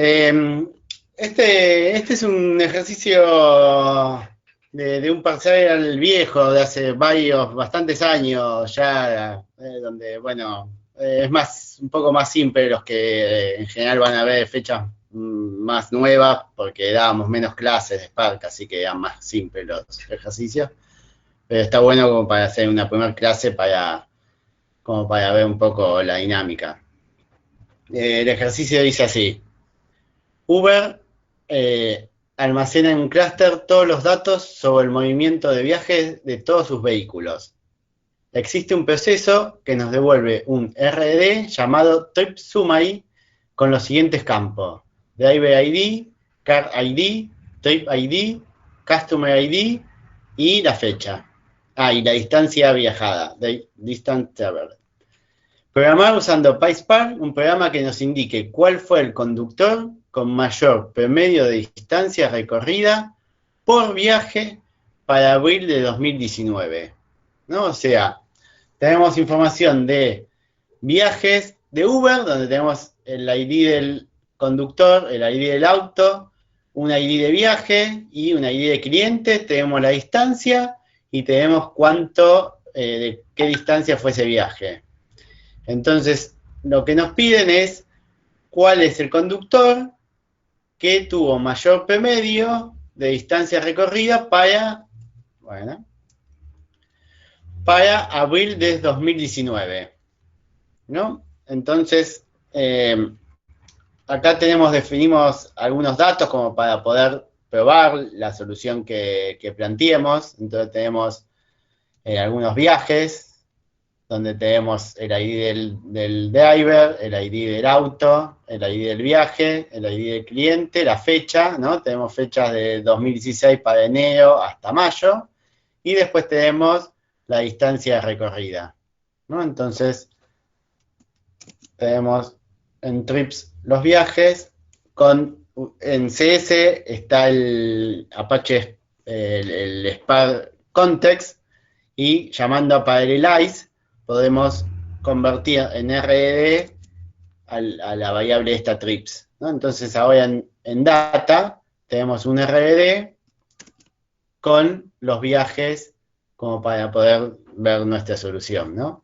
Este es un ejercicio de un parcial viejo de hace bastantes años ya, donde, bueno, es un poco más simple los que en general van a ver fechas más nuevas porque dábamos menos clases de Spark, así que eran más simples los ejercicios. Pero está bueno como para hacer una primera clase como para ver un poco la dinámica. El ejercicio dice así. Uber almacena en un clúster todos los datos sobre el movimiento de viajes de todos sus vehículos. Existe un proceso que nos devuelve un RD llamado Trip Summary con los siguientes campos: Driver ID, Car ID, Trip ID, Customer ID y la fecha. Y la distancia viajada, Distance Traveled. Programar usando PySpark, un programa que nos indique cuál fue el conductor con mayor promedio de distancia recorrida por viaje para abril de 2019. ¿No? O sea, tenemos información de viajes de Uber, donde tenemos el ID del conductor, el ID del auto, un ID de viaje y un ID de cliente. Tenemos la distancia y tenemos de qué distancia fue ese viaje. Entonces, lo que nos piden es cuál es el conductor que tuvo mayor promedio de distancia recorrida para abril de 2019, ¿no? Entonces, acá definimos algunos datos como para poder probar la solución que planteemos. Entonces tenemos algunos viajes, donde tenemos el ID del driver, el ID del auto, el ID del viaje, el ID del cliente, la fecha, ¿no? Tenemos fechas de 2016 para enero hasta mayo, y después tenemos la distancia recorrida, ¿no? Entonces, tenemos en trips los viajes, en CS está el Apache, el Spark Context, y llamando a Parallelize, podemos convertir en RD a la variable esta trips, ¿no? Entonces ahora en data tenemos un RD con los viajes como para poder ver nuestra solución, ¿no?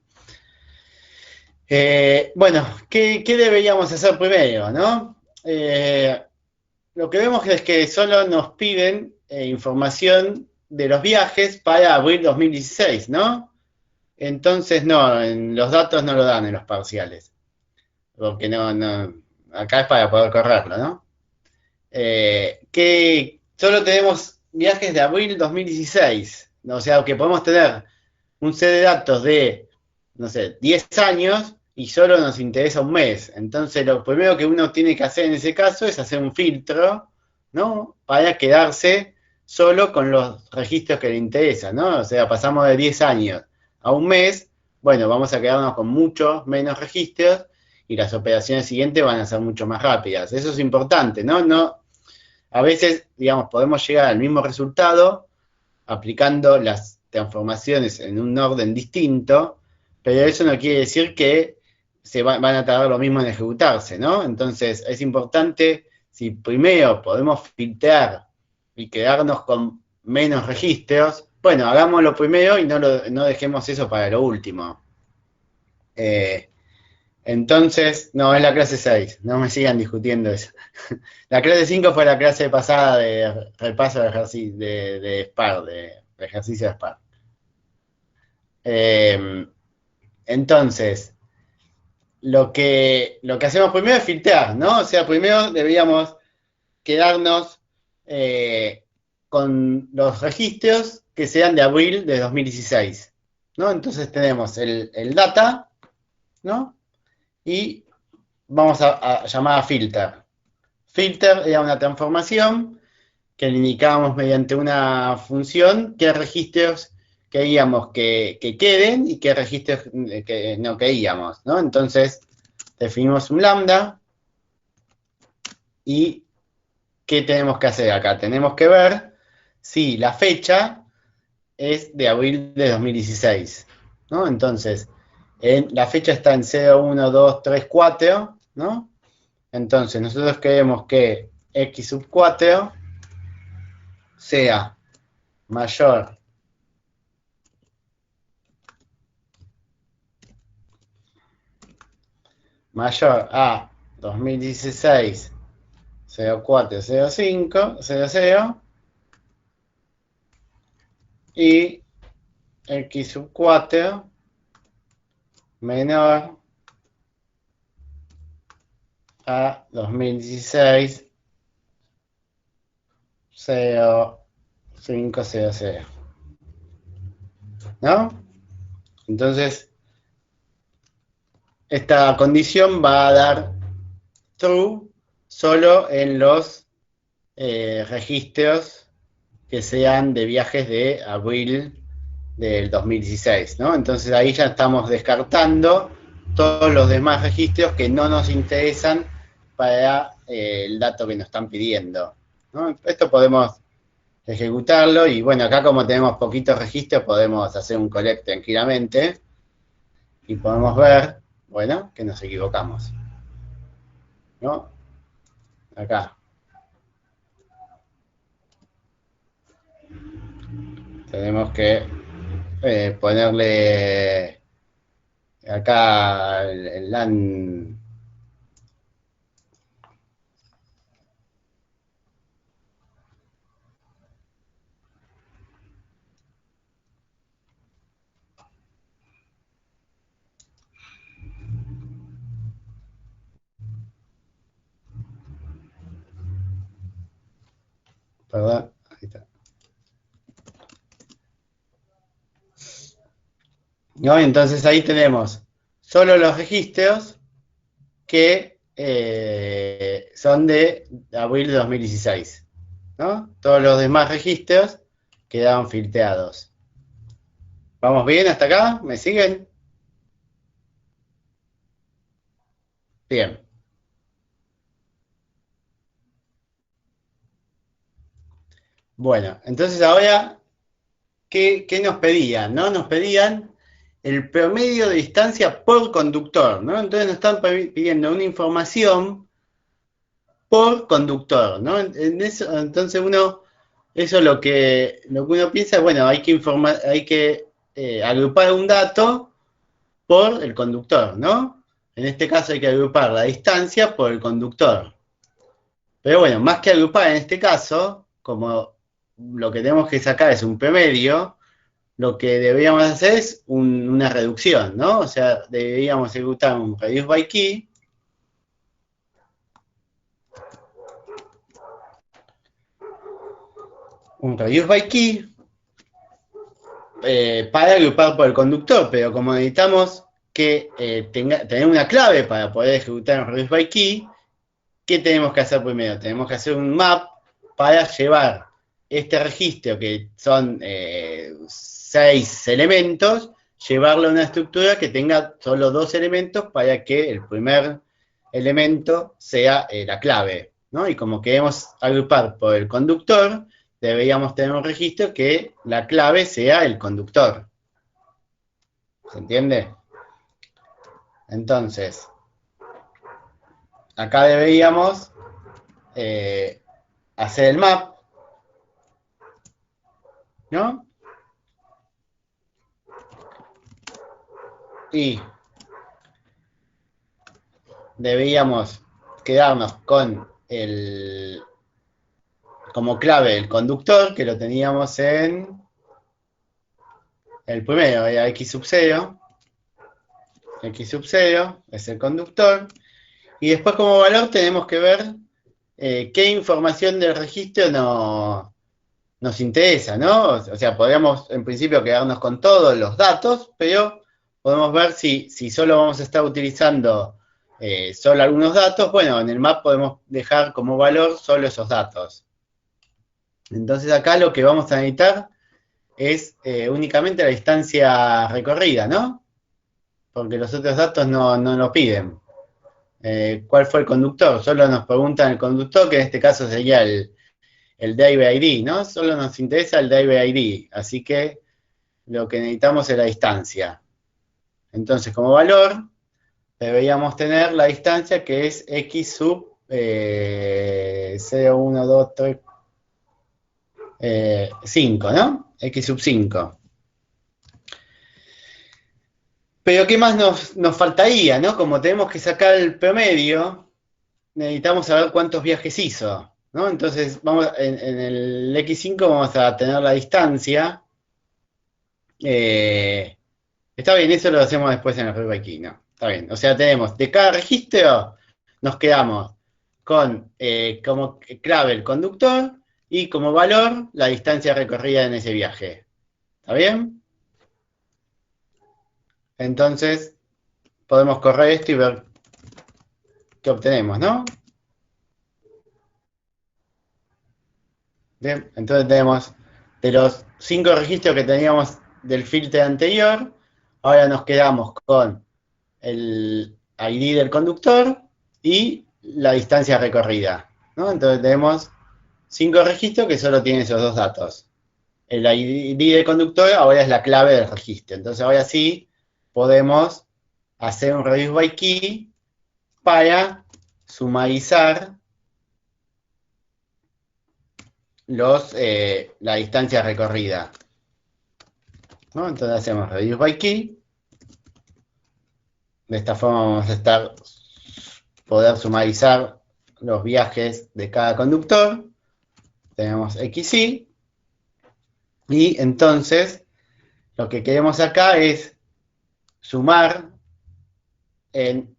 Bueno, ¿qué deberíamos hacer primero, no? Lo que vemos es que solo nos piden información de los viajes para abril 2016, ¿no? Entonces, no, en los datos no lo dan en los parciales, porque acá es para poder correrlo, ¿no? Que solo tenemos viajes de abril 2016, o sea, que podemos tener un set de datos de, no sé, 10 años y solo nos interesa un mes. Entonces, lo primero que uno tiene que hacer en ese caso es hacer un filtro, ¿no? Para quedarse solo con los registros que le interesan, ¿no? O sea, pasamos de 10 años a un mes, bueno, vamos a quedarnos con muchos menos registros y las operaciones siguientes van a ser mucho más rápidas. Eso es importante, ¿no? A veces, digamos, podemos llegar al mismo resultado aplicando las transformaciones en un orden distinto, pero eso no quiere decir que van a tardar lo mismo en ejecutarse, ¿no? Entonces, es importante, si primero podemos filtrar y quedarnos con menos registros, bueno, hagámoslo primero y no dejemos eso para lo último. Entonces, no, es la clase 6, no me sigan discutiendo eso. La clase 5 fue la clase pasada de repaso de ejercicio de Spark, de ejercicio de Spark. Entonces, lo que hacemos primero es filtrar, ¿no? O sea, primero deberíamos quedarnos con los registros que sean de abril de 2016, ¿no? Entonces tenemos el data, ¿no? Y vamos a llamar a filter. Filter era una transformación que le indicábamos mediante una función qué registros queríamos que queden y qué registros que no queríamos, ¿no? Entonces, definimos un lambda y ¿qué tenemos que hacer acá? Tenemos que ver si la fecha es de abril de 2016, ¿no? Entonces, la fecha está en 0, 1, 2, 3, 4, ¿no? Entonces, nosotros queremos que x sub 4 sea mayor a 2016 04 05 00 y x sub 4 menor a 2016 0500, ¿no? Entonces, esta condición va a dar true solo en los registros que sean de viajes de abril del 2016, ¿no? Entonces ahí ya estamos descartando todos los demás registros que no nos interesan para el dato que nos están pidiendo, ¿no? Esto podemos ejecutarlo y bueno, acá como tenemos poquitos registros podemos hacer un collect tranquilamente y podemos ver, bueno, que nos equivocamos, ¿no? Acá tenemos que ponerle acá el LAN. Perdón, ahí está. ¿No? Entonces ahí tenemos solo los registros que son de abril de 2016, ¿no? Todos los demás registros quedaron filtrados. ¿Vamos bien hasta acá? ¿Me siguen? Bien. Bueno, entonces ahora, ¿qué nos pedían? ¿No? Nos pedían el promedio de distancia por conductor, ¿no? Entonces nos están pidiendo una información por conductor, ¿no? En eso, entonces eso lo que uno piensa, bueno, hay que agrupar un dato por el conductor, ¿no? En este caso hay que agrupar la distancia por el conductor. Pero bueno, más que agrupar en este caso, como lo que tenemos que sacar es un promedio, lo que deberíamos hacer es una reducción, ¿no? O sea, deberíamos ejecutar un reduce by key. Un reduce by key para agrupar por el conductor, pero como necesitamos que tener una clave para poder ejecutar un reduce by key, ¿qué tenemos que hacer primero? Tenemos que hacer un map para llevar este registro, que son 6 elementos, llevarlo a una estructura que tenga solo 2 elementos para que el primer elemento sea la clave, ¿no? Y como queremos agrupar por el conductor, deberíamos tener un registro que la clave sea el conductor. ¿Se entiende? Entonces, acá deberíamos hacer el map, ¿no? Y deberíamos quedarnos con como clave el conductor, que lo teníamos en el primero, era x sub 0. X sub 0 es el conductor. Y después como valor tenemos que ver qué información del registro nos interesa, ¿no? O sea, podríamos en principio quedarnos con todos los datos, pero podemos ver si solo vamos a estar utilizando solo algunos datos. Bueno, en el map podemos dejar como valor solo esos datos. Entonces acá lo que vamos a necesitar es únicamente la distancia recorrida, ¿no? Porque los otros datos no lo piden. ¿Cuál fue el conductor? Solo nos preguntan el conductor, que en este caso sería el driver ID, ¿no? Solo nos interesa el driver ID, así que lo que necesitamos es la distancia. Entonces, como valor, deberíamos tener la distancia que es x sub 0, 1, 2, 3, 5, ¿no? X sub 5. Pero ¿qué más nos faltaría, no? Como tenemos que sacar el promedio, necesitamos saber cuántos viajes hizo, ¿no? Entonces, en el X5 vamos a tener la distancia. Está bien, eso lo hacemos después en el Review by Key, ¿no? Está bien. O sea, tenemos de cada registro, nos quedamos con como clave el conductor y como valor la distancia recorrida en ese viaje. ¿Está bien? Entonces, podemos correr esto y ver qué obtenemos, ¿no? Bien, entonces tenemos de los 5 registros que teníamos del filtro anterior, ahora nos quedamos con el ID del conductor y la distancia recorrida, ¿no? Entonces tenemos 5 registros que solo tienen esos dos datos. El ID del conductor ahora es la clave del registro. Entonces ahora sí podemos hacer un reduce by key para sumarizar la distancia recorrida, ¿no? Entonces hacemos reduce by key. De esta forma vamos a poder sumarizar los viajes de cada conductor. Tenemos XY. Y entonces lo que queremos acá es sumar en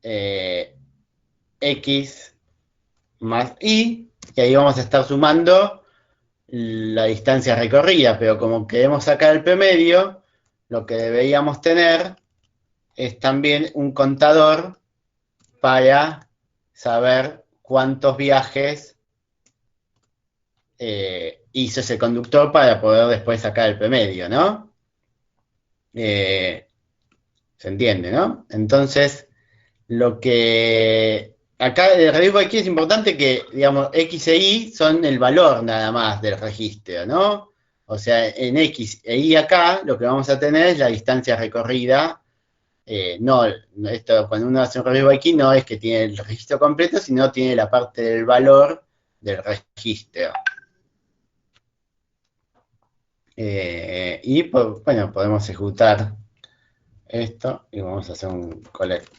X más Y. Y ahí vamos a estar sumando la distancia recorrida. Pero como queremos sacar el promedio, lo que deberíamos tener es también un contador para saber cuántos viajes hizo ese conductor para poder después sacar el promedio, ¿no? Se entiende, ¿no? Entonces, lo que acá el reduce by key es importante que, digamos, X e Y son el valor nada más del registro, ¿no? O sea, en X e Y acá lo que vamos a tener es la distancia recorrida. No, esto cuando uno hace un reduce by key no es que tiene el registro completo, sino tiene la parte del valor del registro. Y bueno, podemos ejecutar esto y vamos a hacer un collect.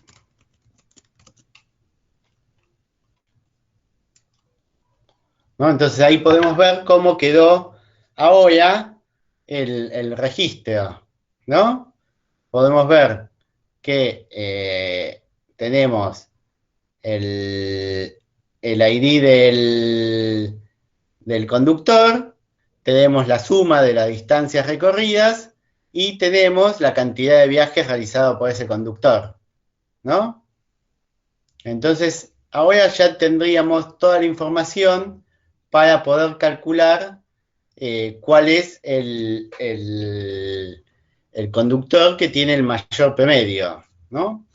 ¿No? Entonces ahí podemos ver cómo quedó ahora el registro, ¿no? Podemos ver que tenemos el ID del conductor, tenemos la suma de las distancias recorridas y tenemos la cantidad de viajes realizados por ese conductor, ¿no? Entonces, ahora ya tendríamos toda la información para poder calcular cuál es el conductor que tiene el mayor promedio, ¿no?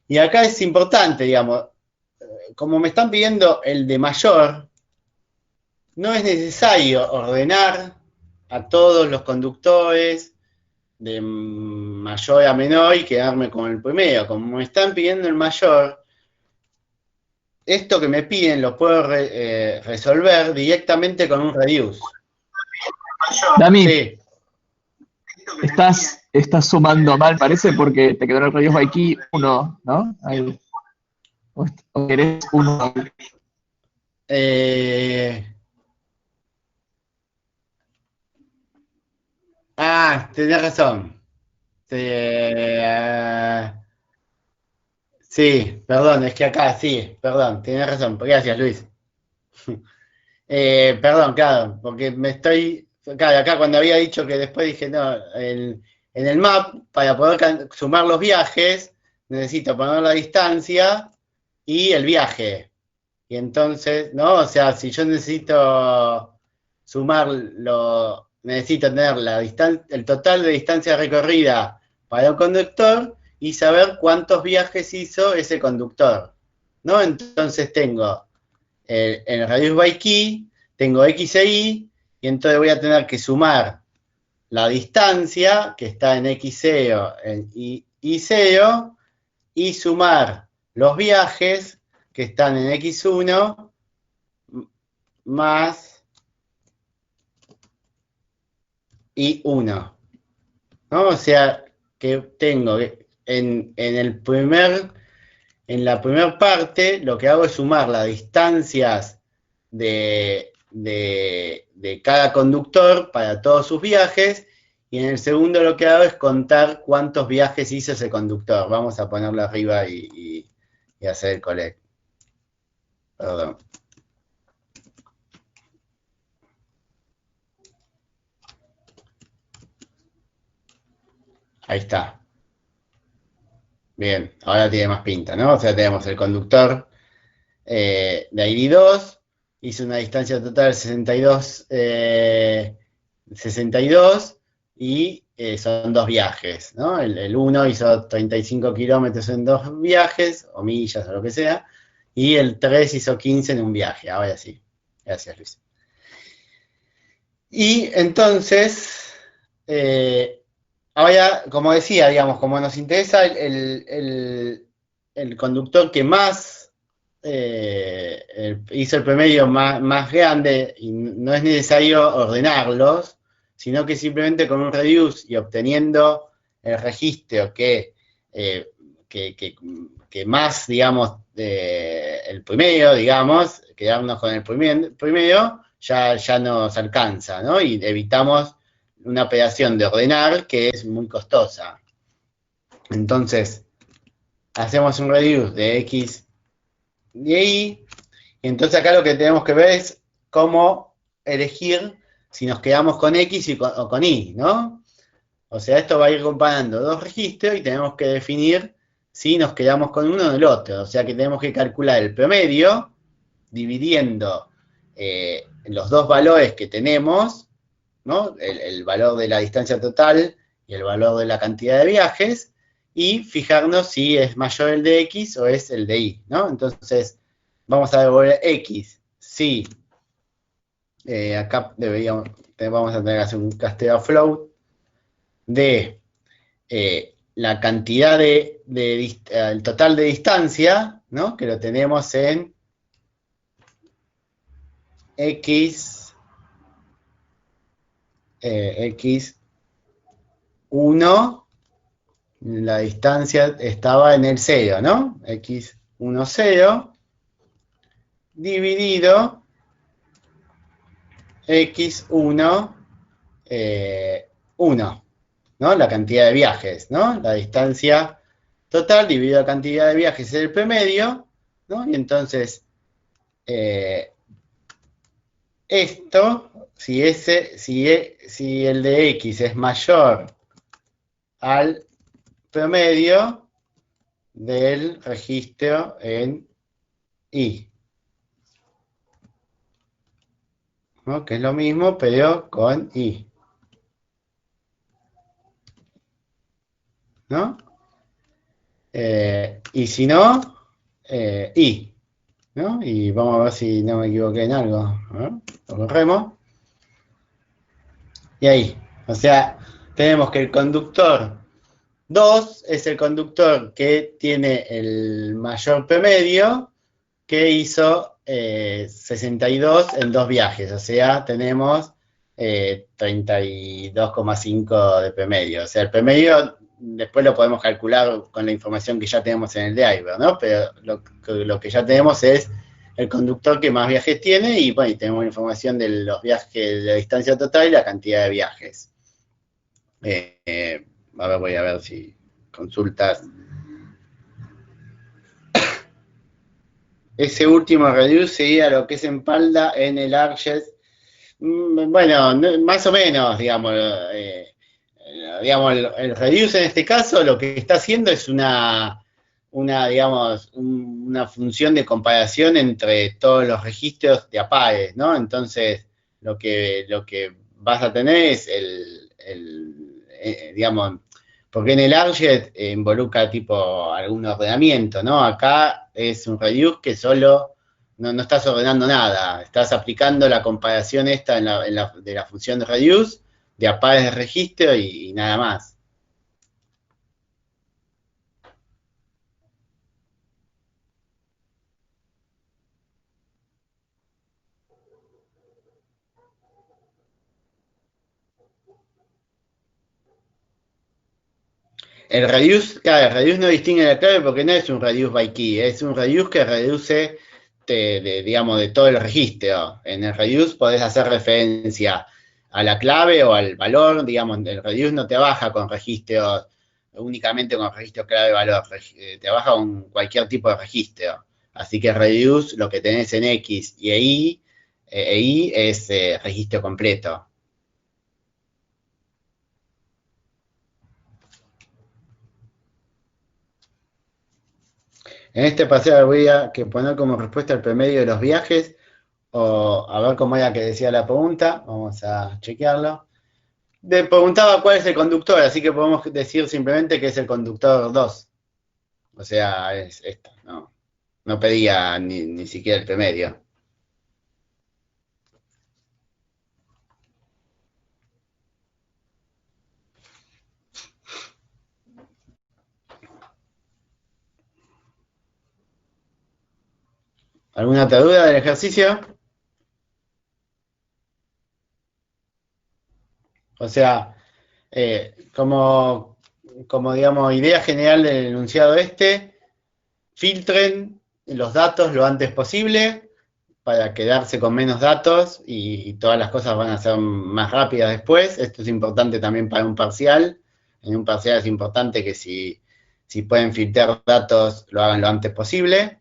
Y acá es importante, digamos, como me están pidiendo el de mayor, no es necesario ordenar a todos los conductores de mayor a menor y quedarme con el primero. Como me están pidiendo el mayor, esto que me piden lo puedo resolver directamente con un reduce. Dami, Sí. estás sumando mal, parece, porque te quedó en el reduce by key 1, ¿no? Ahí. O querés 1. Tenés razón. Sí, perdón, es que acá sí, perdón, tenés razón. Gracias, Luis. Perdón, claro, porque claro, acá cuando había dicho que después dije, no, en el map, para poder sumar los viajes, necesito poner la distancia y el viaje. Y entonces, ¿no? O sea, si yo necesito necesito tener el total de distancia recorrida para un conductor y saber cuántos viajes hizo ese conductor, ¿no? Entonces tengo el reduce by key, tengo X e Y, y entonces voy a tener que sumar la distancia, que está en X0 y Y0, y sumar los viajes que están en X1 más Y1, ¿no? O sea, que tengo en la primera parte, lo que hago es sumar las distancias de cada conductor para todos sus viajes, y en el segundo lo que hago es contar cuántos viajes hizo ese conductor. Vamos a ponerlo arriba y hacer el collect. Perdón. Ahí está. Bien, ahora tiene más pinta, ¿no? O sea, tenemos el conductor de ID2, hizo una distancia total de 62 y son dos viajes, ¿no? El 1 hizo 35 kilómetros en dos viajes, o millas, o lo que sea, y el 3 hizo 15 en un viaje. Ahora sí. Gracias, Luis. Y entonces, ahora, como decía, digamos, como nos interesa el conductor que más hizo el promedio más grande, y no es necesario ordenarlos, sino que simplemente con un reduce y obteniendo el registro eh, que, que, que más, digamos, el promedio, digamos, quedarnos con el promedio, ya nos alcanza, ¿no? Y evitamos una operación de ordenar que es muy costosa. Entonces, hacemos un reduce de X y Y, y entonces acá lo que tenemos que ver es cómo elegir si nos quedamos con X o con Y, ¿no? O sea, esto va a ir comparando dos registros y tenemos que definir si nos quedamos con uno o el otro. O sea que tenemos que calcular el promedio dividiendo los dos valores que tenemos, ¿no? El valor de la distancia total y el valor de la cantidad de viajes, y fijarnos si es mayor el de X o es el de Y, ¿no? Entonces, vamos a devolver X, si acá vamos a tener que hacer un casteo float de la cantidad el total de distancia, ¿no? Que lo tenemos en X, X1, la distancia estaba en el 0, ¿no? X1, 0, dividido X1, 1, ¿no? La cantidad de viajes, ¿no? La distancia total dividido la cantidad de viajes es el promedio, ¿no? Y entonces, esto, si el de X es mayor al promedio del registro en Y, ¿no? Que es lo mismo, pero con Y, ¿no? Y si no, Y, ¿no? Y vamos a ver si no me equivoqué en algo, ¿no? Lo corremos. Y ahí, o sea, tenemos que el conductor 2 es el conductor que tiene el mayor promedio, que hizo 62 en dos viajes, o sea, tenemos 32,5 de promedio. O sea, el promedio después lo podemos calcular con la información que ya tenemos en el driver, ¿no? Pero lo que ya tenemos es el conductor que más viajes tiene, y bueno, y tenemos información de los viajes, de la distancia total y la cantidad de viajes. Ahora voy a ver si consultas. Ese último reduce sería lo que es empalda en el ArcGIS. Bueno, más o menos, digamos. Digamos, el reduce en este caso lo que está haciendo es digamos, una función de comparación entre todos los registros de APAES, ¿no? Entonces, lo que vas a tener es digamos, porque en el ArcGIS involucra tipo algún ordenamiento, ¿no? Acá es un reduce que solo no estás ordenando nada, estás aplicando la comparación esta de la función de reduce, de APAES de registro y nada más. El reduce, claro, el reduce no distingue la clave porque no es un reduce by key, es un reduce que reduce, digamos, de todo el registro. En el reduce podés hacer referencia a la clave o al valor, digamos, el reduce no te baja con registros, únicamente con registro clave-valor, te baja con cualquier tipo de registro. Así que reduce, lo que tenés en X y Y es registro completo. En este paseo voy a poner como respuesta el promedio de los viajes, o a ver cómo era que decía la pregunta, vamos a chequearlo. Me preguntaba cuál es el conductor, así que podemos decir simplemente que es el conductor 2. O sea, es esto, no pedía ni siquiera el promedio. ¿Alguna otra duda del ejercicio? O sea, como digamos, idea general del enunciado filtren los datos lo antes posible para quedarse con menos datos y todas las cosas van a ser más rápidas después. Esto es importante también para un parcial. En un parcial es importante que si pueden filtrar datos, lo hagan lo antes posible.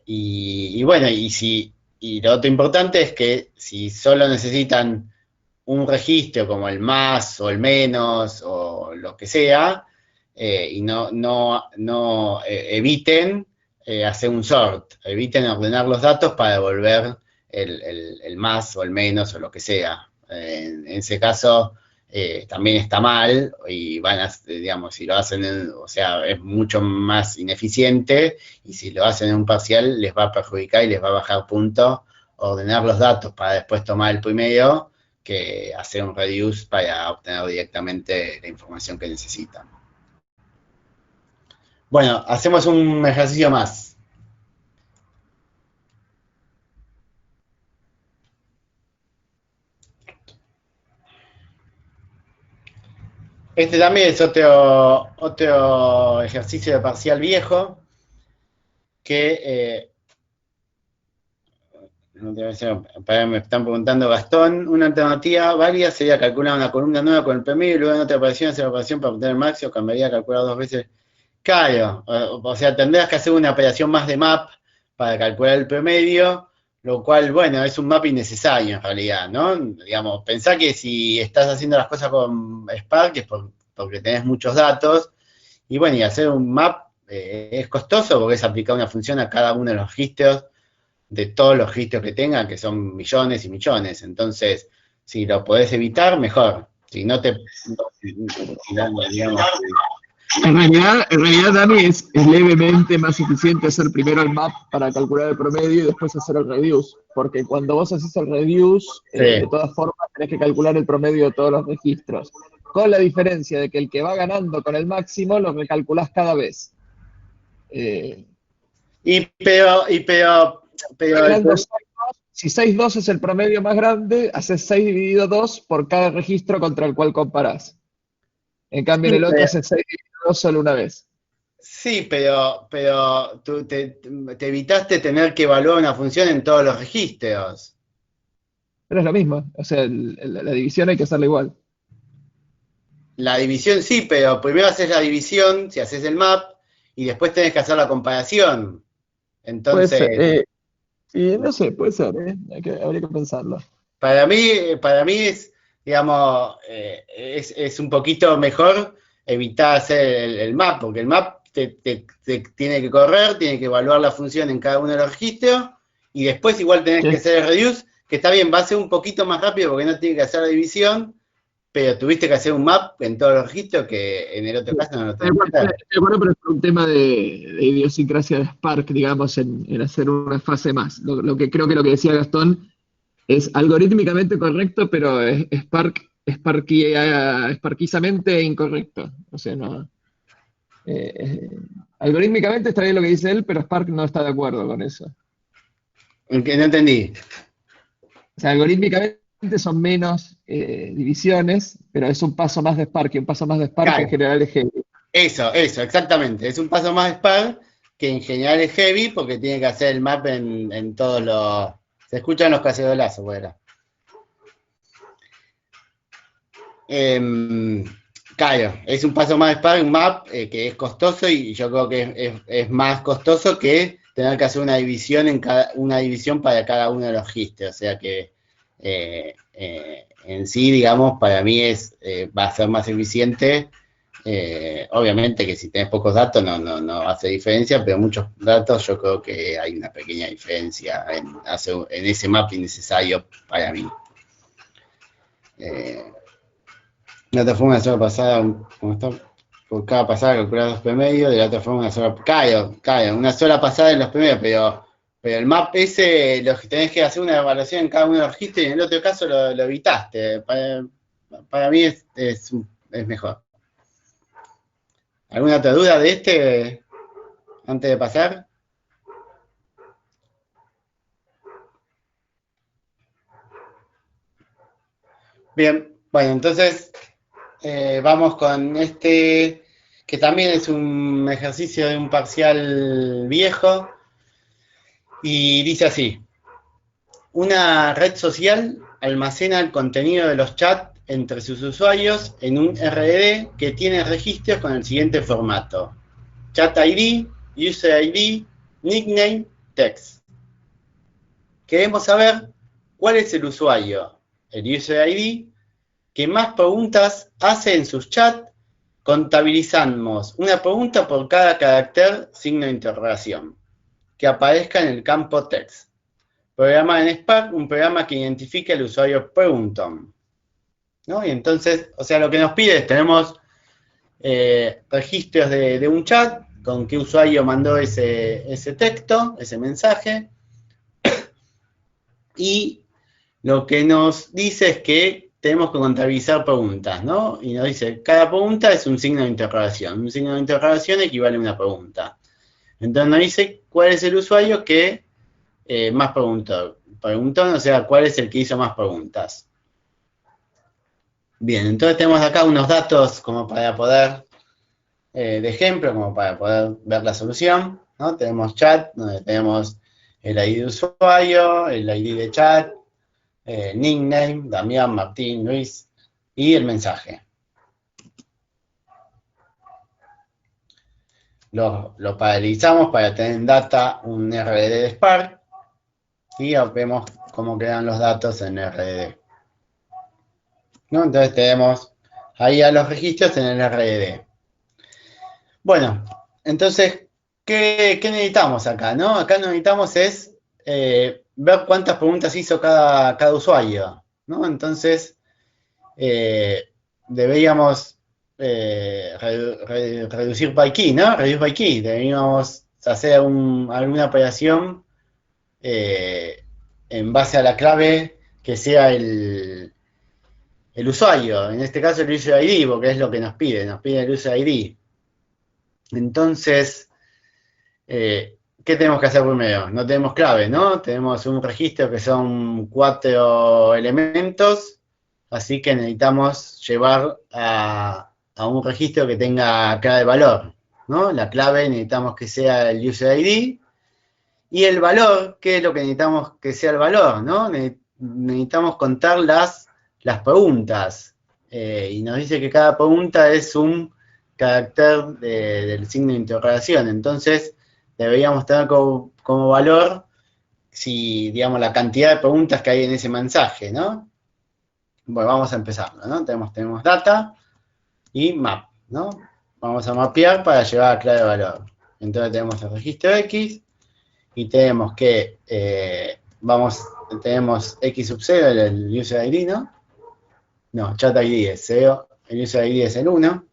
Y bueno, y lo otro importante es que si solo necesitan un registro como el más o el menos o lo que sea, y eviten hacer un sort, eviten ordenar los datos para devolver el más o el menos o lo que sea. En ese caso también está mal y van a, digamos, si lo hacen, o sea, es mucho más ineficiente y si lo hacen en un parcial les va a perjudicar y les va a bajar puntos ordenar los datos para después tomar el primero que hacer un reduce para obtener directamente la información que necesitan. Bueno, hacemos un ejercicio más. Este también es otro ejercicio de parcial viejo que me están preguntando Gastón, una alternativa válida sería calcular una columna nueva con el promedio y luego en otra operación hacer la operación para obtener el máximo, cambiaría a calcular 2 veces. Claro, o sea, tendrás que hacer una operación más de map para calcular el promedio, lo cual, bueno, es un map innecesario en realidad, ¿no? Digamos, pensá que si estás haciendo las cosas con Spark es porque tenés muchos datos, y bueno, y hacer un map es costoso porque es aplicar una función a cada uno de los registros, de todos los registros que tengan, que son millones y millones. Entonces, si lo podés evitar, mejor. Si no te... digamos, En realidad, Dani, es levemente más eficiente hacer primero el map para calcular el promedio y después hacer el reduce. Porque cuando vos haces el reduce, sí. De todas formas tenés que calcular el promedio de todos los registros. Con la diferencia de que el que va ganando con el máximo lo recalculás cada vez. Si 6,2 es el promedio más grande, haces 6 dividido 2 por cada registro contra el cual comparás. En cambio, en el otro haces 6 dividido 2 solo una vez. Sí, pero tú te evitaste tener que evaluar una función en todos los registros. Pero es lo mismo, o sea, la división hay que hacerla igual. La división sí, pero primero haces la división, si haces el map, y después tenés que hacer la comparación. Entonces... y no sé, puede ser, habría que pensarlo. Para mí es, digamos, es un poquito mejor evitar hacer el map, porque el map te tiene que correr, tiene que evaluar la función en cada uno de los registros, y después igual tenés que hacer el reduce, que está bien, va a ser un poquito más rápido porque no tiene que hacer la división, pero tuviste que hacer un map en todos los registros que en el otro caso no lo tenés que hacer. Bueno, pero es un tema de idiosincrasia de Spark, digamos, en hacer una fase más. Lo que creo que lo que decía Gastón es algorítmicamente correcto, pero es Sparkizamente incorrecto. O sea, no. Algorítmicamente está bien lo que dice él, pero Spark no está de acuerdo con eso. Que no entendí. O sea, algorítmicamente son menos divisiones, pero es un paso más de Spark, y un paso más de Spark en Claro, general es heavy. eso, exactamente. Es un paso más Spark, que en general es heavy, porque tiene que hacer el map en todos los... Se escuchan los cacerolazos, bueno. Claro, es un paso más Spark, un map que es costoso, y yo creo que es más costoso que tener que hacer una división una división para cada uno de los registros. O sea que en sí, digamos, para mí va a ser más eficiente. Obviamente que si tenés pocos datos no hace diferencia, pero muchos datos yo creo que hay una pequeña diferencia en ese map innecesario para mí. La otra forma, una sola pasada, como está por cada pasada calcular los promedios, de la otra forma una sola, claro, una sola pasada en los promedios, pero el map ese, lo que tenés que hacer una evaluación en cada uno de los registros, y en el otro caso lo evitaste. Para mí es mejor. ¿Alguna otra duda de antes de pasar? Bien, bueno, entonces vamos con este, que también es un ejercicio de un parcial viejo, y dice así: una red social almacena el contenido de los chats entre sus usuarios en un RDD que tiene registros con el siguiente formato: Chat ID, User ID, Nickname, Text. Queremos saber cuál es el usuario, el User ID, que más preguntas hace en sus chats. Contabilizamos una pregunta por cada carácter signo de interrogación que aparezca en el campo text. Programa en Spark, un programa que identifica el usuario preguntón, ¿no? Y entonces, o sea, lo que nos pide es, tenemos registros de un chat, con qué usuario mandó ese texto, ese mensaje, y lo que nos dice es que tenemos que contabilizar preguntas, ¿no? Y nos dice, cada pregunta es un signo de interrogación. Un signo de interrogación equivale a una pregunta. Entonces nos dice cuál es el usuario que más preguntó, o sea, cuál es el que hizo más preguntas. Bien, entonces tenemos acá unos datos como para poder, de ejemplo, como para poder ver la solución, ¿no? Tenemos chat, donde tenemos el ID de usuario, el ID de chat, nickname, Damián, Martín, Luis, y el mensaje. Lo paralelizamos para tener en data un RDD de Spark, y vemos cómo quedan los datos en RDD, ¿no? Entonces tenemos ahí a los registros en el RDD. Bueno, entonces, ¿qué necesitamos acá, no? Acá lo que necesitamos es ver cuántas preguntas hizo cada usuario, ¿no? Entonces, deberíamos reducir by key, ¿no? Reduce by key. Deberíamos hacer alguna operación en base a la clave que sea el usuario. En este caso el user ID, porque es lo que nos pide el user ID. Entonces, ¿qué tenemos que hacer primero? No tenemos clave, ¿no? Tenemos un registro que son 4 elementos, así que necesitamos llevar a un registro que tenga clave de valor, ¿no? La clave necesitamos que sea el user ID, y el valor, ¿qué es lo que necesitamos que sea el valor, ¿no? Necesitamos contar las preguntas, y nos dice que cada pregunta es un carácter del signo de interrogación. Entonces deberíamos tener como valor, si, digamos, la cantidad de preguntas que hay en ese mensaje, ¿no? Bueno, vamos a empezarlo, ¿no? Tenemos data y map, ¿no? Vamos a mapear para llevar a clave de valor. Entonces tenemos el registro X, y tenemos que tenemos X sub 0, el user ID, ¿no? No, chat ID es 0, el user ID es el 1.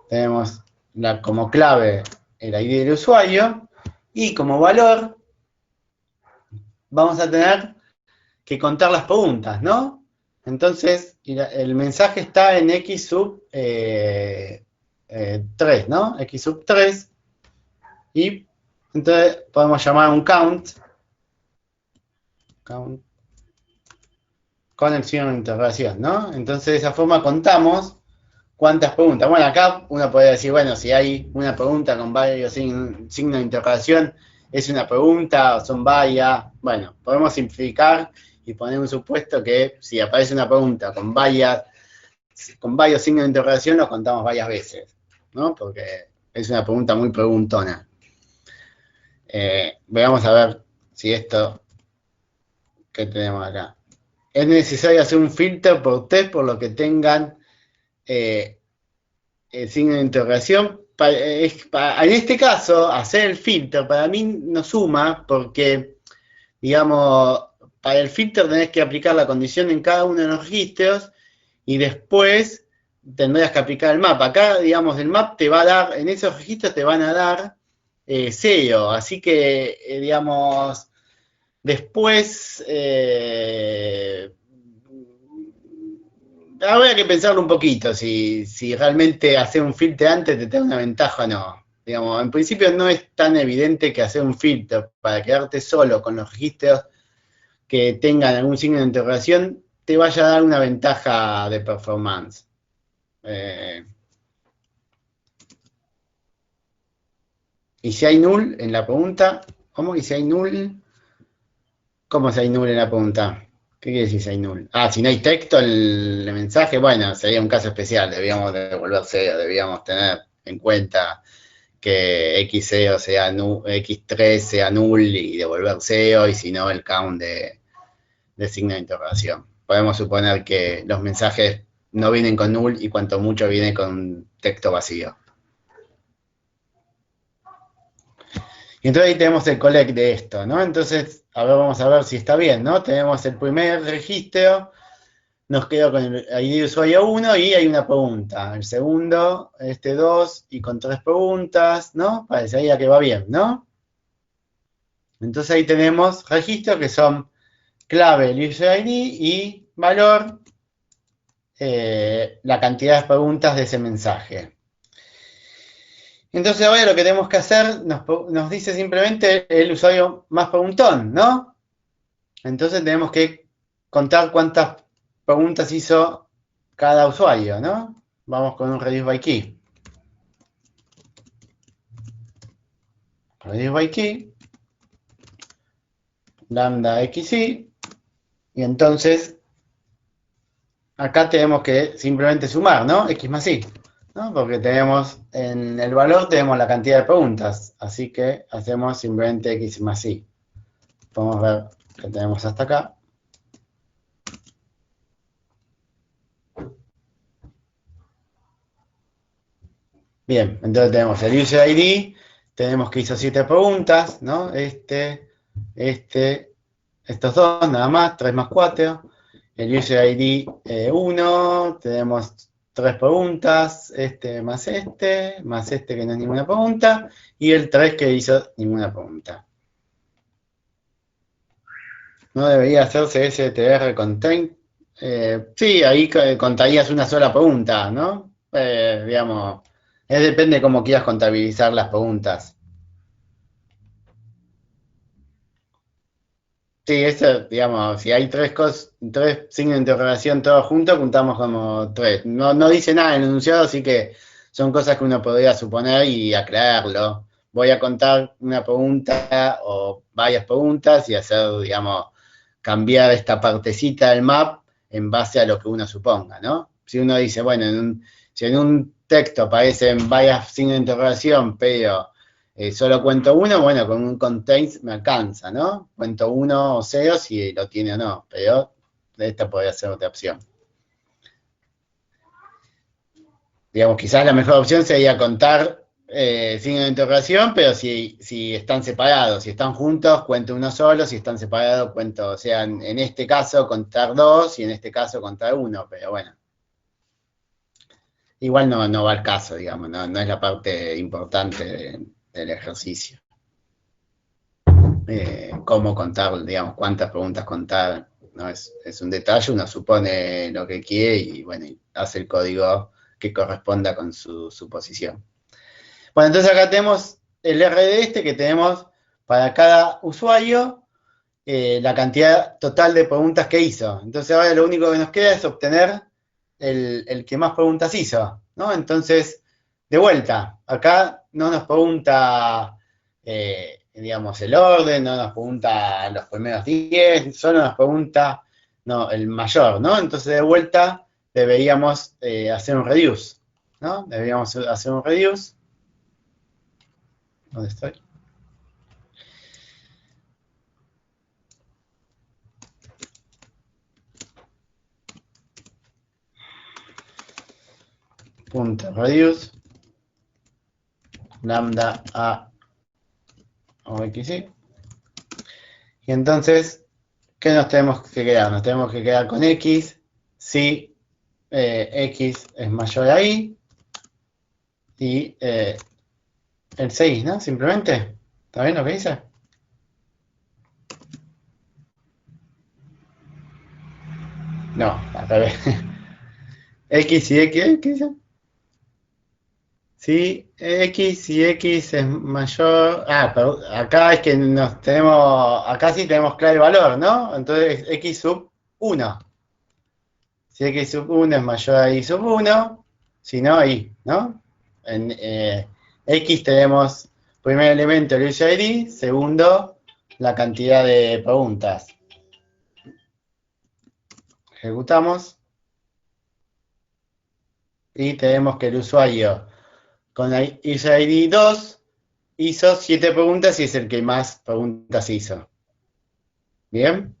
Tenemos como clave el ID del usuario, y como valor vamos a tener que contar las preguntas, ¿no? Entonces, el mensaje está en X sub 3, ¿no? X sub 3, y entonces podemos llamar un count con el signo de interrogación, ¿no? Entonces de esa forma contamos cuántas preguntas. Bueno, acá uno puede decir, bueno, si hay una pregunta con varios signos de interrogación, ¿es una pregunta o son varias? Bueno, podemos simplificar y poner un supuesto que si aparece una pregunta con varios signos de interrogación, lo contamos varias veces, ¿no? Porque es una pregunta muy preguntona. Veamos a ver si esto que tenemos acá. Es necesario hacer un filtro por test por lo que tengan el signo de interrogación. En este caso, hacer el filtro para mí no suma porque, digamos, para el filtro tenés que aplicar la condición en cada uno de los registros y después tendrías que aplicar el map. Acá, digamos, el map te va a dar, en esos registros te van a dar cero, así que, digamos, después habría que pensarlo un poquito, si realmente hacer un filtro antes te da una ventaja o no. Digamos, en principio no es tan evidente que hacer un filtro para quedarte solo con los registros que tengan algún signo de interrogación te vaya a dar una ventaja de performance. Y si hay null en la pregunta, ¿cómo? ¿Y si hay null? ¿Cómo si hay null en la pregunta? ¿Qué quiere decir si hay null? Ah, si no hay texto el mensaje, bueno, sería un caso especial, debíamos devolver cero, debíamos tener en cuenta que x0 sea x3 sea null y devolver cero, y si no el count de signo de interrogación. Podemos suponer que los mensajes no vienen con null y cuanto mucho viene con texto vacío. Y entonces ahí tenemos el collect de esto, ¿no? Entonces, ahora vamos a ver si está bien, ¿no? Tenemos el primer registro, nos quedó con el ID de usuario 1 y hay una pregunta. El segundo, 2 y con 3 preguntas, ¿no? Parecería que va bien, ¿no? Entonces ahí tenemos registros que son clave, el user ID y valor, la cantidad de preguntas de ese mensaje. Entonces ahora lo que tenemos que hacer nos dice simplemente el usuario más preguntón, ¿no? Entonces tenemos que contar cuántas preguntas hizo cada usuario, ¿no? Vamos con un reduce by key. Reduce by key. Lambda xi. Y entonces acá tenemos que simplemente sumar, ¿no? X más y, ¿no? Porque tenemos en el valor tenemos la cantidad de preguntas, así que hacemos simplemente x más y. Podemos ver que tenemos hasta acá. Bien, entonces tenemos el user ID, tenemos que hizo 7 preguntas, ¿no? Estos dos nada más, 3 más 4. El user ID 1, tenemos 3 preguntas, más este que no es ninguna pregunta, y el 3 que hizo ninguna pregunta. ¿No debería hacerse STR contain? Sí, ahí contarías una sola pregunta, ¿no? Digamos, depende de cómo quieras contabilizar las preguntas. Sí, eso, digamos, si hay tres signos de interrogación todos juntos, contamos como 3. No dice nada en el enunciado, así que son cosas que uno podría suponer y aclararlo. Voy a contar una pregunta o varias preguntas y hacer, digamos, cambiar esta partecita del map en base a lo que uno suponga, ¿no? Si uno dice, bueno, si en un texto aparecen varias signos de interrogación, pero solo cuento uno, bueno, con un contains me alcanza, ¿no? Cuento 1 o 0 si lo tiene o no, pero esta podría ser otra opción. Digamos, quizás la mejor opción sería contar signos de interrogación, pero si están separados, si están juntos, cuento uno solo, si están separados, cuento, o sea, en este caso contar 2 y en este caso contar 1, pero bueno. Igual no va al caso, digamos, no es la parte importante del ejercicio. Cómo contar, digamos, cuántas preguntas contar, ¿no? Es un detalle, uno supone lo que quiere y bueno, hace el código que corresponda con su suposición. Bueno, entonces acá tenemos el RD que tenemos para cada usuario la cantidad total de preguntas que hizo. Entonces ahora lo único que nos queda es obtener el que más preguntas hizo, ¿no? Entonces, de vuelta, acá no nos pregunta, digamos, el orden, no nos pregunta los primeros 10, solo nos pregunta el mayor, ¿no? Entonces, de vuelta, deberíamos hacer un reduce, ¿no? Deberíamos hacer un reduce. ¿Dónde estoy? Punto reduce lambda a o x, y entonces, ¿qué nos tenemos que quedar? Nos tenemos que quedar con x si x es mayor a y y el 6, ¿no? Simplemente. ¿Está bien lo que dice? No, al revés. X y X, ¿qué dice? Sí, X y X es mayor. Ah, pero acá es que nos tenemos. Acá sí tenemos claro el valor, ¿no? Entonces X sub 1. Si X sub 1 es mayor a Y sub 1, si no, Y, ¿no? En X tenemos primer elemento el user ID, segundo la cantidad de preguntas. Ejecutamos y tenemos que el usuario con la user ID 2 hizo 7 preguntas y es el que más preguntas hizo. ¿Bien?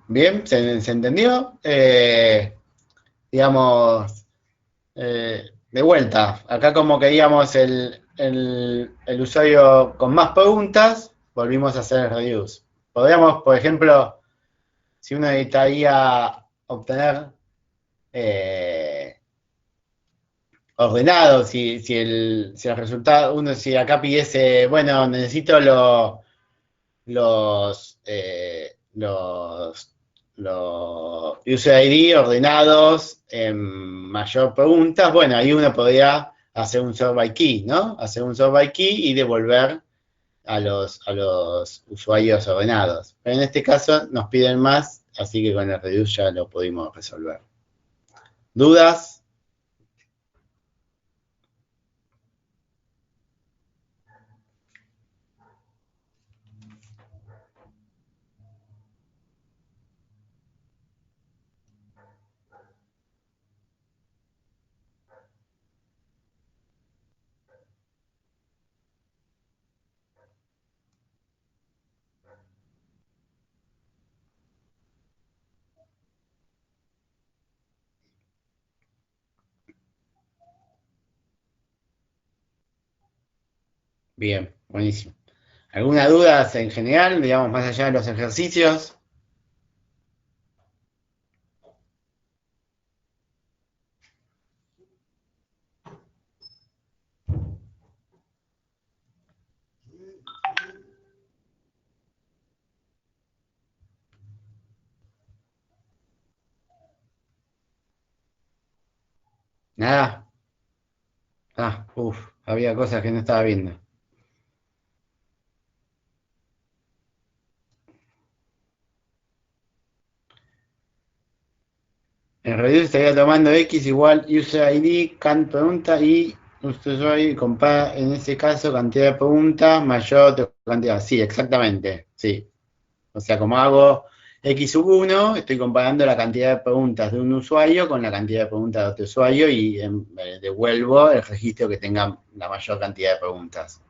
¿Bien? ¿Se entendió? Digamos, de vuelta, acá como queríamos el usuario con más preguntas, volvimos a hacer el reduce. Podríamos, por ejemplo, si uno necesitaría obtener ordenado, si el resultado, si acá pidiese, bueno, necesito los user ID ordenados en mayor preguntas, bueno, ahí uno podría hacer un sort by key, ¿no? Hacer un sort by key y devolver a los usuarios ordenados. Pero en este caso nos piden más, así que con el reduce ya lo pudimos resolver. ¿Dudas? Bien, buenísimo. ¿Alguna duda en general, digamos, más allá de los ejercicios? Nada. Ah, uff, había cosas que no estaba viendo. En Reduce estaría tomando X igual user ID, can pregunta y usuario compara en ese caso cantidad de preguntas mayor de cantidad. Sí, exactamente. Sí. O sea, como hago X sub 1, estoy comparando la cantidad de preguntas de un usuario con la cantidad de preguntas de otro usuario y devuelvo el registro que tenga la mayor cantidad de preguntas.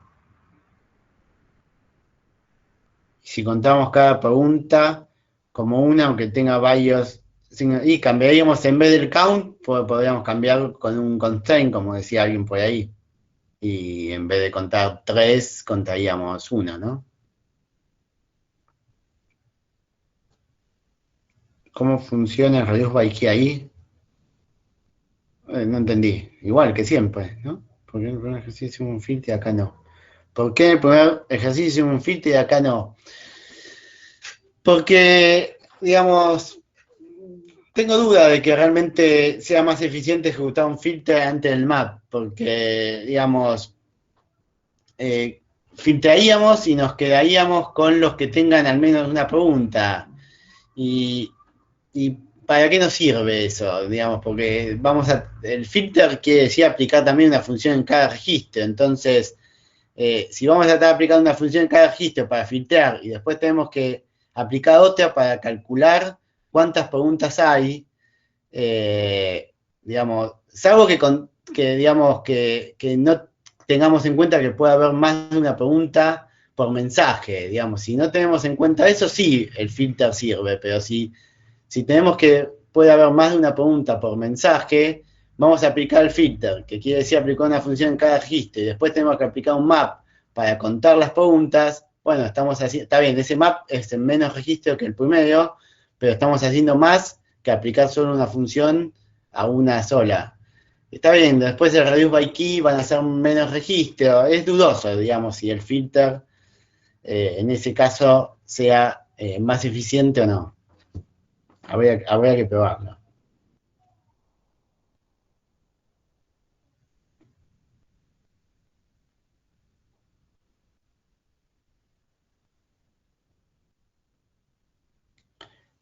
Si contamos cada pregunta como una, aunque tenga varios, y cambiaríamos en vez del count, podríamos cambiar con un constraint, como decía alguien por ahí. Y en vez de contar 3, contaríamos 1, ¿no? ¿Cómo funciona el reduce by key ahí? No entendí. Igual que siempre, ¿no? ¿Por qué en el primer ejercicio un filtro y acá no? ¿Por qué en el primer ejercicio un filtro y acá no? Porque, digamos, tengo duda de que realmente sea más eficiente ejecutar un filter antes del map, porque, digamos, filtraríamos y nos quedaríamos con los que tengan al menos una pregunta. Y, y ¿para qué nos sirve eso? Digamos, porque el filter quiere decir aplicar también una función en cada registro. Entonces, si vamos a estar aplicando una función en cada registro para filtrar y después tenemos que aplicar otra para calcular cuántas preguntas hay, digamos, salvo digamos, que no tengamos en cuenta que puede haber más de una pregunta por mensaje, digamos, si no tenemos en cuenta eso, sí, el filter sirve, pero si tenemos que puede haber más de una pregunta por mensaje, vamos a aplicar el filter, que quiere decir aplicar una función en cada registro, y después tenemos que aplicar un map para contar las preguntas. Bueno, estamos haciendo, está bien, ese map es en menos registro que el primero, pero estamos haciendo más que aplicar solo una función a una sola. Está bien, después el reduce by key van a ser menos registros. Es dudoso, digamos, si el filter en ese caso sea más eficiente o no. Habría que probarlo.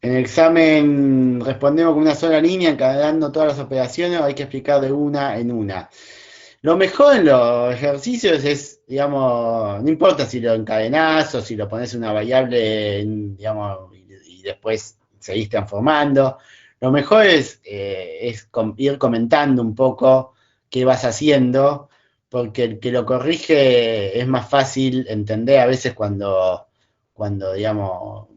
En el examen respondemos con una sola línea, encadenando todas las operaciones, o hay que explicar de una en una. Lo mejor en los ejercicios es, digamos, no importa si lo encadenás o si lo pones en una variable, digamos, y después seguís transformando. Lo mejor es ir comentando un poco qué vas haciendo, porque el que lo corrige es más fácil entender a veces cuando digamos,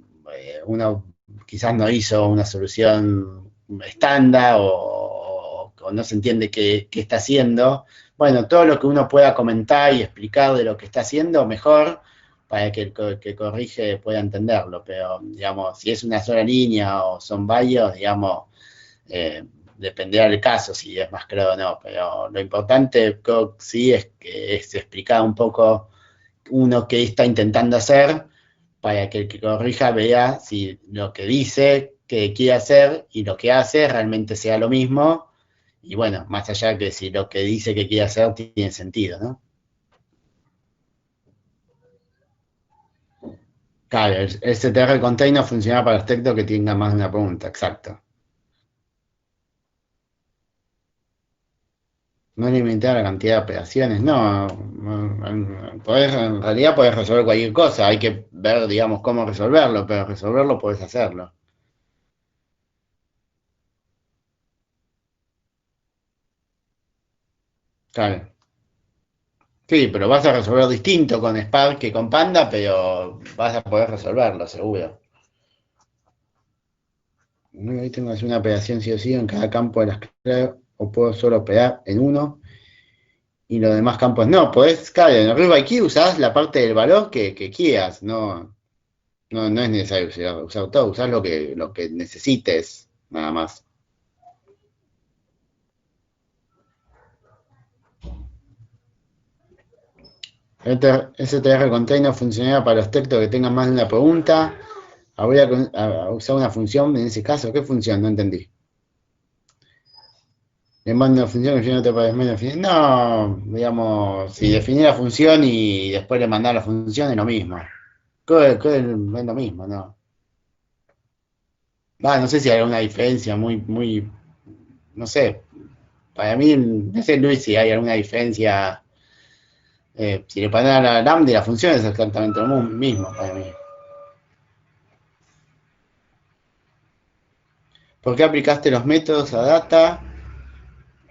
uno quizás no hizo una solución estándar o no se entiende qué está haciendo. Bueno, todo lo que uno pueda comentar y explicar de lo que está haciendo, mejor, para que el que corrige pueda entenderlo. Pero, digamos, si es una sola línea o son varios, digamos, dependerá del caso si es más claro o no. Pero lo importante, creo, sí, es que es explicar un poco uno qué está intentando hacer para que el que corrija vea si lo que dice que quiere hacer y lo que hace realmente sea lo mismo. Y bueno, más allá que si lo que dice que quiere hacer tiene sentido, ¿no? Claro, el CTR container funciona para los textos que tengan más de una pregunta, exacto. No limitar la cantidad de operaciones, no. En realidad podés resolver cualquier cosa, hay que ver, digamos, cómo resolverlo, pero resolverlo podés hacerlo. Claro. Sí, pero vas a resolver distinto con Spark que con Panda, pero vas a poder resolverlo, seguro. No, ahí tengo que hacer una operación sí o sí en cada campo de las claves, o puedo solo operar en uno y los demás campos no. Podés, claro, en el Real Key usás la parte del valor que quieras, no es necesario usar todo, usás lo que necesites, nada más. STR Container funcionará para los textos que tengan más de una pregunta. Habría a usar una función en ese caso. ¿Qué función? No entendí. Le mando una función que yo no te puedo definir. No, digamos, si definir la función y después le mandar la función es lo mismo. Es lo mismo, ¿no? No sé si hay alguna diferencia no sé. Para mí, no sé, Luis, si hay alguna diferencia. Si le ponen a la lambda y la función es exactamente lo mismo para mí. ¿Por qué aplicaste los métodos a data,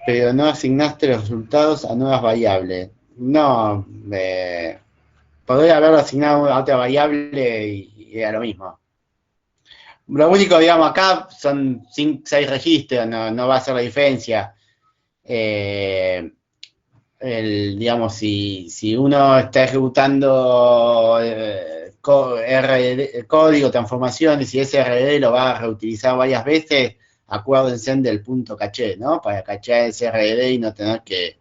pero no asignaste los resultados a nuevas variables? No, podría haberlo asignado a otra variable y era lo mismo. Lo único, digamos, acá son 6 registros, no va a ser la diferencia. Eh, digamos, si uno está ejecutando código, transformaciones, y ese RD lo va a reutilizar varias veces, acuérdense del punto caché, ¿no? Para cachear ese RD y no tener que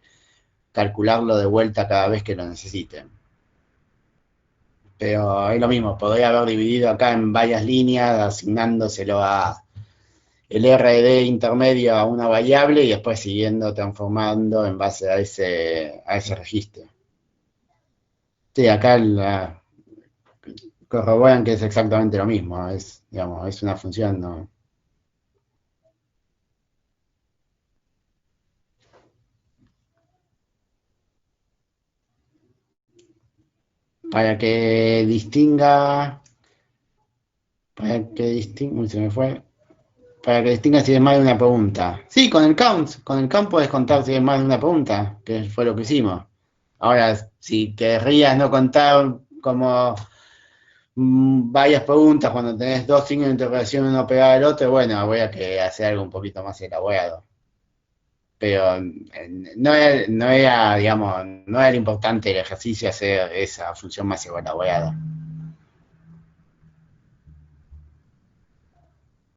calcularlo de vuelta cada vez que lo necesiten. Pero es lo mismo, podría haber dividido acá en varias líneas, asignándoselo el RD intermedio a una variable y después siguiendo transformando en base a ese registro. Sí, acá corroboran que es exactamente lo mismo, es, digamos, es una función, ¿no? Para que distinga, uy, se me fue, para que distinga si es más de una pregunta. Sí, con el count puedes contar si es más de una pregunta, que fue lo que hicimos. Ahora, si querrías no contar como varias preguntas cuando tenés dos signos de interrogación uno pegado al otro, bueno, habría que hacer algo un poquito más elaborado. Pero no era, digamos, no era importante el ejercicio hacer esa función más elaborada.